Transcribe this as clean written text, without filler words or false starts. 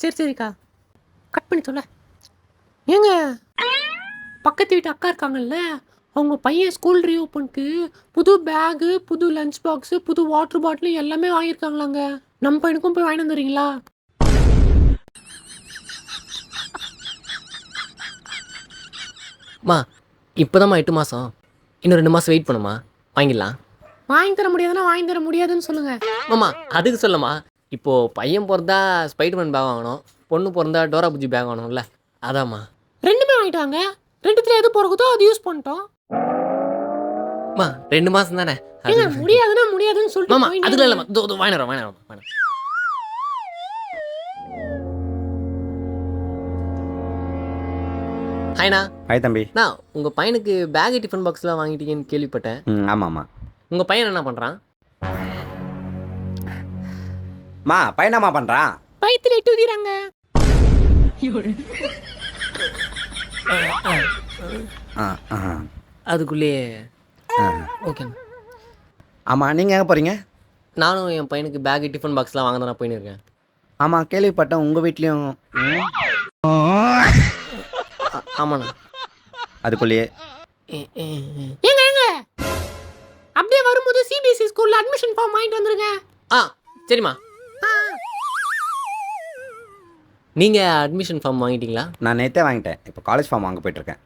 சரி சரிக்கா, கட் பண்ணி சொல்ல. ஏங்க, பக்கத்து வீட்டு அக்கா இருக்காங்கல்ல, அவங்க பையன் ஸ்கூல் ரீஓப்பனுக்கு புது பேகு, புது லஞ்ச் பாக்ஸு, புது வாட்டர் பாட்டில் எல்லாமே வாங்கியிருக்காங்களாங்க. நம்ம பையனுக்கும் போய் வாங்கிட்டு வந்துடுறீங்களா? மா இப்போதாம்மா 8 மாதம், இன்னும் 2 மாதம் வெயிட் பண்ணுமா, வாங்கிடலாம். வாங்கி தர முடியாதுன்னா வாங்கி தர முடியாதுன்னு சொல்லுங்க. மாமா அதுக்கு சொல்லம்மா, இப்போது பையன் பிறந்தா ஸ்பைடர்மேன் பேக் வாங்கணும், பொண்ணு பிறந்தா டோரா புஜ்ஜி பேக் வாங்கணும்ல, அதாம்மா. ரெண்டுமே வாங்கிட்டாங்க. ரெண்டுத்துல எது பிறகுதோ அது யூஸ் பண்ணிட்டோம். மா 2 மாதம் தானே அது. ஏங்க, முடியாதுன்னா முடியாதுன்னு சொல்லிட்டு மாமா போயிட்டே அதுல இருங்க. இல்லைம்மா, இதோ வாங்கிடுறோம். ஹாய்ண்ணா. ஹாய் தம்பி. நான் உங்கள் பையனுக்கு பேகு டிஃபன் பாக்ஸ்லாம் வாங்கிட்டீங்கன்னு கேள்விப்பட்டேன். ஆமாம் ஆமாம். உங்கள் பையன் என்ன பண்ணுறான்? மா பையனாமா பண்ணுறான்? வயித்துல இட்டு ஊதிறாங்க. அதுக்குள்ளேயே ஓகேண்ணா. ஆமாம், நீங்கள் எங்கே போகிறீங்க? நானும் என் பையனுக்கு பேகு டிஃபன் பாக்ஸ்லாம் வாங்க தான் போயின்னு இருக்கேன். ஆமாம், கேள்விப்பட்டேன் உங்கள் வீட்லேயும். ஆமாண்ணா. அதுக்குள்ளேயே ஏங்க ஏங்க, அப்படியே வரும்போது சிபிஎஸ்சி ஸ்கூல்ல அட்மிஷன் ஃபார்ம் வாங்கிட்டு வந்துருங்க. சரிம்மா. நீங்கள் அட்மிஷன் ஃபார்ம் வாங்கிட்டீங்களா? நான் நேற்றே வாங்கிட்டேன். இப்போ காலேஜ் ஃபார்ம் வாங்க போயிட்டுருக்கேன்.